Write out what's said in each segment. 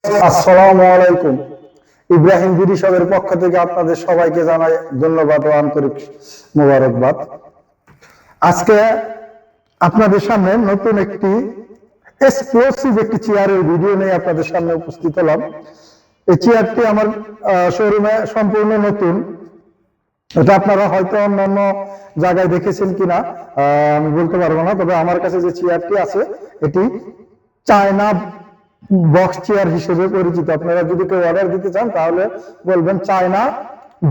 আসসালামু আলাইকুম। ইব্রাহিম বিডি শপের পক্ষ থেকে আপনাদের সবাইকে জানাই ধন্যবাদ ও আন্তরিক মোবারকবাদ। আজকে আপনাদের সামনে নতুন একটি এক্সক্লুসিভ একটি চেয়ারের ভিডিও নিয়ে আপনাদের সামনে উপস্থিত হলাম। এই চেয়ারটি আমার শোরুমে সম্পূর্ণ নতুন। এটা আপনারা হয়তো অন্যান্য জায়গায় দেখেছেন কিনা আমি বলতে পারবো না, তবে আমার কাছে যে চেয়ারটি আছে এটি চায়না বক্স চেয়ার হিসেবে পরিচিত। আপনারা যদি কেউ অর্ডার দিতে চান তাহলে বলবেন চায়না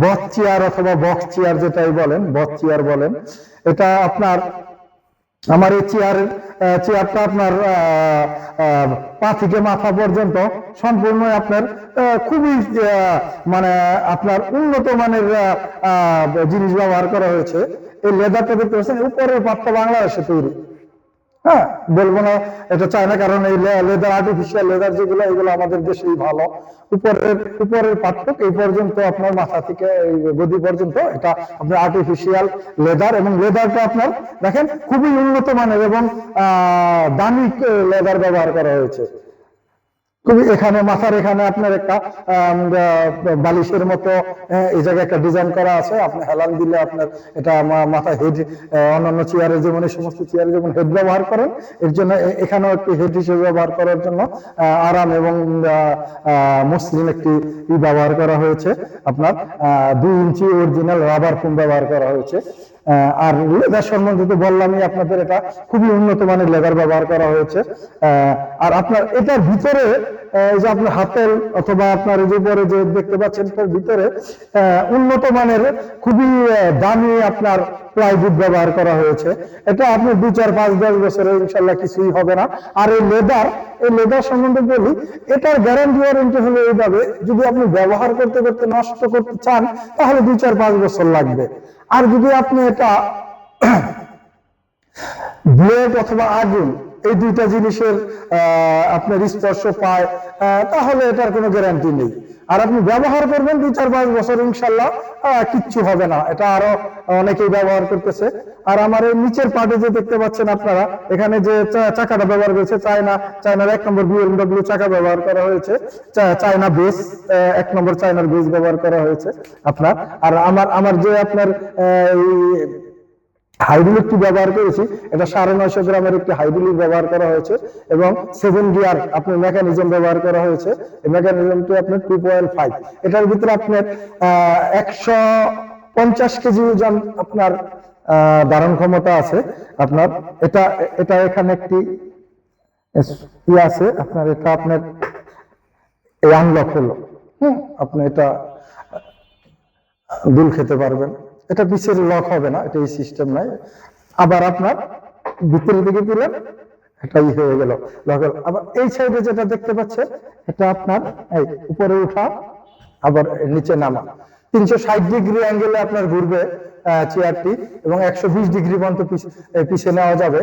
বক্স চেয়ার অথবা বক্স চেয়ার, যেটাই বলেন বক্স চেয়ার বলেন। এটা আপনার আমার এই চেয়ারটা আপনার পা থেকে মাথা পর্যন্ত সম্পূর্ণ আপনার খুবই মানে আপনার উন্নত মানের জিনিস ব্যবহার করা হয়েছে। এই লেদারটা দেখতে পাচ্ছেন, উপরের পাটটা বাংলাদেশে তৈরি। হ্যাঁ, বলবো না এটা চায় না, কারণ এই লেদার, আর্টিফিশিয়াল লেদার যেগুলো, এগুলো আমাদের দেশেই ভালো। উপরের পার্টটুক এই পর্যন্ত আপনার মাথা থেকে এই গদি পর্যন্ত এটা আপনার আর্টিফিশিয়াল লেদার, এবং লেদারটা আপনার দেখেন খুবই উন্নত মানের এবং দামি লেদার ব্যবহার করা হয়েছে। খুবই এখানে মাথার এখানে আপনার একটা বালিশের মতো এই জায়গায় একটা ডিজাইন করা আছে। আপনি হেলান দিলে আপনার এটা মাথা হেড, অন্যান্য চেয়ারে যেমন এই সমস্ত চেয়ারে যেমন হেড ব্যবহার করেন, এর জন্য এখানেও একটি হেড হিসেবে ব্যবহার করার জন্য আরাম এবং মসৃণ একটি ব্যবহার করা হয়েছে। আপনার 2 ইঞ্চি অরিজিনাল রাবার ফোম ব্যবহার করা হয়েছে। আর লেদার সম্বন্ধে তো বললামই আপনাদের, এটা খুবই উন্নত মানের লেদার ব্যবহার করা হয়েছে। আর আপনার এটার ভিতরে যে আপনার হাতের অথবা আপনার এই যে উপরে যে দেখতে পাচ্ছেন, এটার ভিতরে উন্নত মানের খুবই দামি আপনার প্লাইউড ব্যবহার করা হয়েছে। এটা আপনি 2, 4, 5, 10 বছরে ইনশাল্লাহ কিছুই হবে না। আর এই লেদার সম্বন্ধে বলি, এটার গ্যারান্টি ওয়ারেন্টি হলো এইভাবে, যদি আপনি ব্যবহার করতে করতে নষ্ট করতে চান তাহলে 2, 4, 5 বছর লাগবে। আর যদি আপনি এটা ব্লেড অথবা আগুন এই দুইটা জিনিসের আপনার স্পর্শ পায় তাহলে এটার কোনো গ্যারান্টি নেই। আর আপনি ব্যবহার করবেন 2, 4, 5 বছর ইনশাল্লাহ কিচ্ছু হবে না। এটা আরো অনেকেই ব্যবহার করতেছে। আর আমার এই নিচের পার্টে যে দেখতে পাচ্ছেন আপনারা, এখানে যে চাকাটা ব্যবহার করেছে চায়নার 1 নম্বর BMW চাকা ব্যবহার করা হয়েছে। চায়না বেস 1 নম্বর চায়নার বেস ব্যবহার করা হয়েছে আপনার। আর আমার যে আপনার হাইড্রোলিকটি ব্যবহার করেছি, এটা 950 গ্রামের একটি হাইড্রোলিক ব্যবহার করা হয়েছে এবং 7 গিয়ার আপনার মেকানিজম ব্যবহার করা হয়েছে। এই মেকানিজমটি আপনার 2.5। এটার ভিতরে আপনার 150 কেজি ওজন আপনার ধারণ ক্ষমতা আছে। আপনার এটা এখানে একটি আছে আপনার, এটা আপনার এই আনলক হলো। আপনি এটা দুল খেতে পারবেন। এটা পিছের লক হবে না, এটা এই সিস্টেম নাই। আবার আপনার ভিতরের দিকে দিলেন, এটাই হয়ে গেল লক। আবার এই সাইডে যেটা দেখতে পাচ্ছেন, এটা আপনার এই উপরে উঠা আবার নিচে নামা। 360 ডিগ্রি অ্যাঙ্গেলে আপনার ঘুরবে চেয়ারটি এবং 120 ডিগ্রি পর্যন্ত পিছিয়ে নেওয়া যাবে।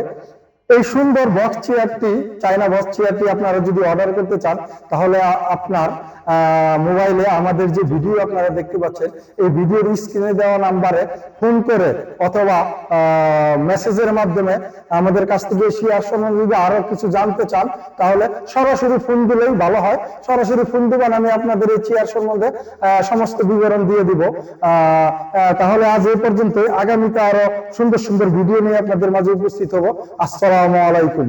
এই সুন্দর বক্স চেয়ারটি, চায়না বক্স চেয়ারটি আপনারা যদি অর্ডার করতে চান তাহলে আপনার মোবাইলে আমাদের যে ভিডিও আপনারা দেখতে পাচ্ছেন, এই ভিডিওর স্ক্রিনে দেওয়া নাম্বারে ফোন করে অথবা মেসেজের মাধ্যমে আমাদের কাছ থেকে শেয়ার সম্বন্ধে যদি আরো কিছু জানতে চান তাহলে সরাসরি ফোন দিলেই ভালো হয়। সরাসরি ফোন দিবেন, আমি আপনাদের এই চেয়ার সম্বন্ধে সমস্ত বিবরণ দিয়ে দিব। তাহলে আজ এই পর্যন্ত, আগামীতে আরো সুন্দর সুন্দর ভিডিও নিয়ে আপনাদের মাঝে উপস্থিত হব। আসসালামু আলাইকুম।